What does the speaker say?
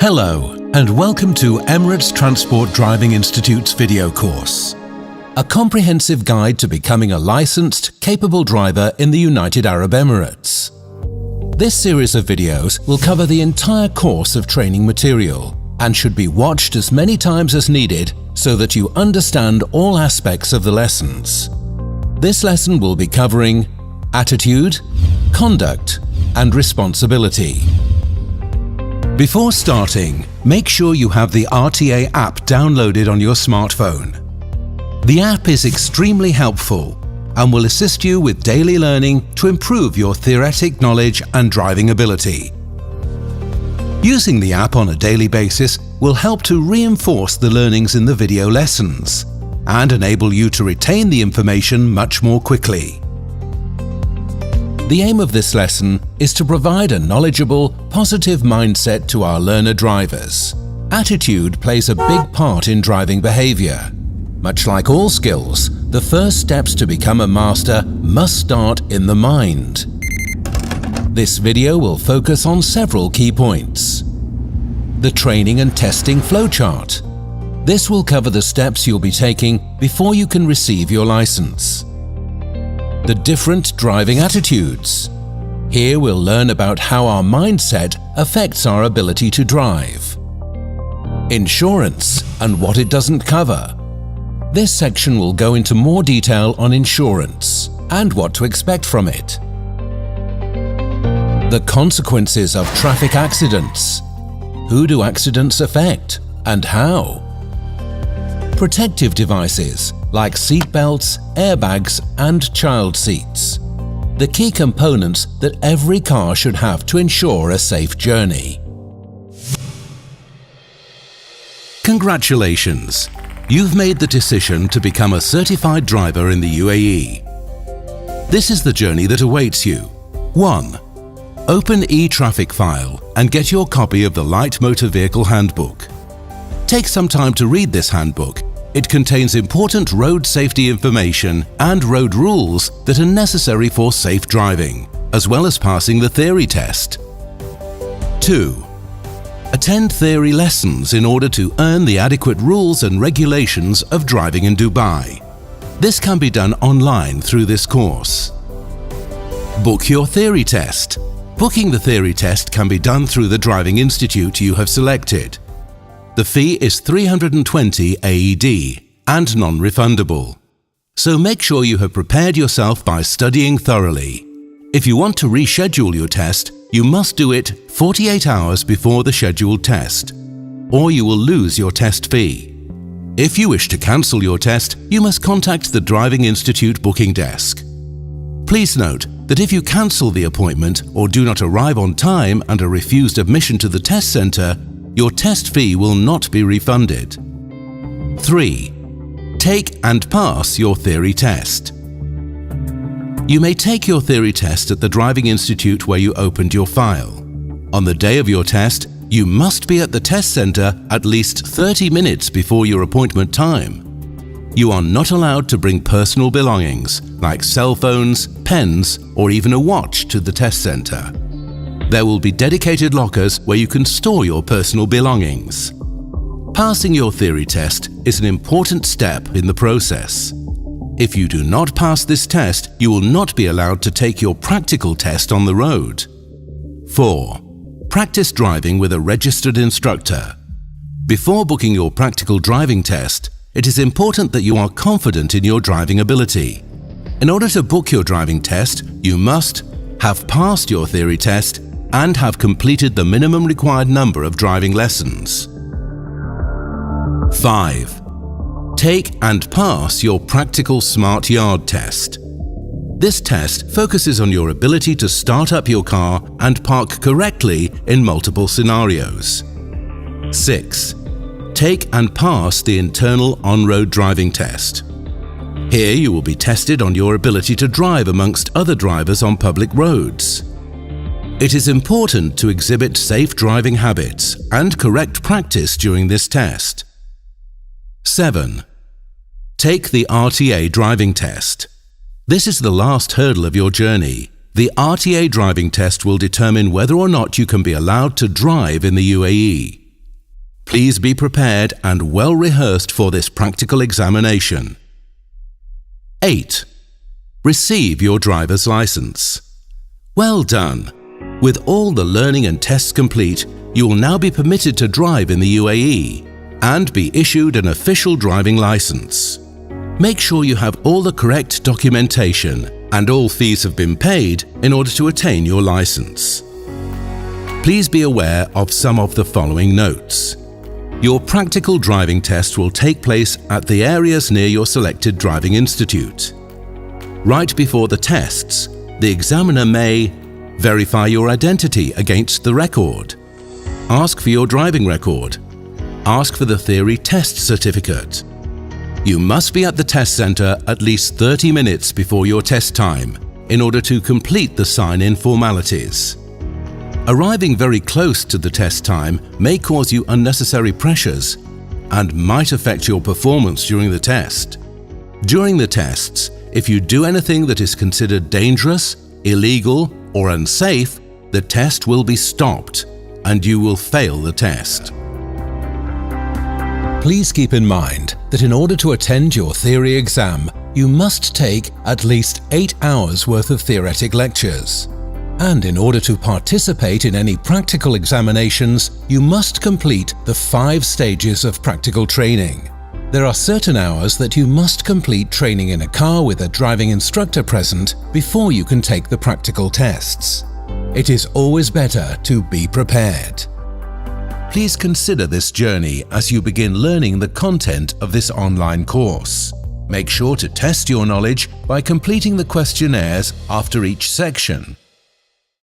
Hello, and welcome to Emirates Transport Driving Institute's video course, a comprehensive guide to becoming a licensed, capable driver in the United Arab Emirates. This series of videos will cover the entire course of training material and should be watched as many times as needed so that you understand all aspects of the lessons. This lesson will be covering attitude, conduct, and responsibility. Before starting, make sure you have the RTA app downloaded on your smartphone. The app is extremely helpful and will assist you with daily learning to improve your theoretic knowledge and driving ability. Using the app on a daily basis will help to reinforce the learnings in the video lessons and enable you to retain the information much more quickly. The aim of this lesson is to provide a knowledgeable, positive mindset to our learner drivers. Attitude plays a big part in driving behavior. Much like all skills, the first steps to become a master must start in the mind. This video will focus on several key points. The training and testing flowchart. This will cover the steps you'll be taking before you can receive your license. The different driving attitudes. Here we'll learn about how our mindset affects our ability to drive. Insurance and what it doesn't cover. This section will go into more detail on insurance and what to expect from it. The consequences of traffic accidents. Who do accidents affect and how? Protective devices like seat belts, airbags, and child seats. The key components that every car should have to ensure a safe journey. Congratulations! You've made the decision to become a certified driver in the UAE. This is the journey that awaits you. 1. Open eTraffic file and get your copy of the Light Motor Vehicle Handbook. Take some time to read this handbook. It contains important road safety information and road rules that are necessary for safe driving, as well as passing the theory test. 2. Attend theory lessons in order to earn the adequate rules and regulations of driving in Dubai. This can be done online through this course. Book your theory test. Booking the theory test can be done through the driving institute you have selected. The fee is 320 AED and non-refundable. So make sure you have prepared yourself by studying thoroughly. If you want to reschedule your test, you must do it 48 hours before the scheduled test, or you will lose your test fee. If you wish to cancel your test, you must contact the Driving Institute booking desk. Please note that if you cancel the appointment or do not arrive on time and are refused admission to the test centre, your test fee will not be refunded. 3. Take and pass your theory test. You may take your theory test at the Driving Institute where you opened your file. On the day of your test, you must be at the test centre at least 30 minutes before your appointment time. You are not allowed to bring personal belongings like cell phones, pens, or even a watch to the test centre. There will be dedicated lockers where you can store your personal belongings. Passing your theory test is an important step in the process. If you do not pass this test, you will not be allowed to take your practical test on the road. 4. Practice driving with a registered instructor. Before booking your practical driving test, it is important that you are confident in your driving ability. In order to book your driving test, you must have passed your theory test and have completed the minimum required number of driving lessons. 5. Take and pass your practical smart yard test. This test focuses on your ability to start up your car and park correctly in multiple scenarios. 6. Take and pass the internal on-road driving test. Here you will be tested on your ability to drive amongst other drivers on public roads. It is important to exhibit safe driving habits and correct practice during this test. 7. Take the RTA driving test. This is the last hurdle of your journey. The RTA driving test will determine whether or not you can be allowed to drive in the UAE. Please be prepared and well rehearsed for this practical examination. 8. Receive your driver's license. Well done! With all the learning and tests complete, you will now be permitted to drive in the UAE and be issued an official driving license. Make sure you have all the correct documentation and all fees have been paid in order to attain your license. Please be aware of some of the following notes. Your practical driving test will take place at the areas near your selected driving institute. Right before the tests, the examiner may verify your identity against the record, ask for your driving record, ask for the theory test certificate. You must be at the test centre at least 30 minutes before your test time in order to complete the sign-in formalities. Arriving very close to the test time may cause you unnecessary pressures and might affect your performance during the test. During the tests, if you do anything that is considered dangerous, illegal, or unsafe, the test will be stopped and you will fail the test. Please keep in mind that in order to attend your theory exam, you must take at least 8 hours worth of theoretic lectures. And in order to participate in any practical examinations, you must complete the 5 stages of practical training. There are certain hours that you must complete training in a car with a driving instructor present before you can take the practical tests. It is always better to be prepared. Please consider this journey as you begin learning the content of this online course. Make sure to test your knowledge by completing the questionnaires after each section.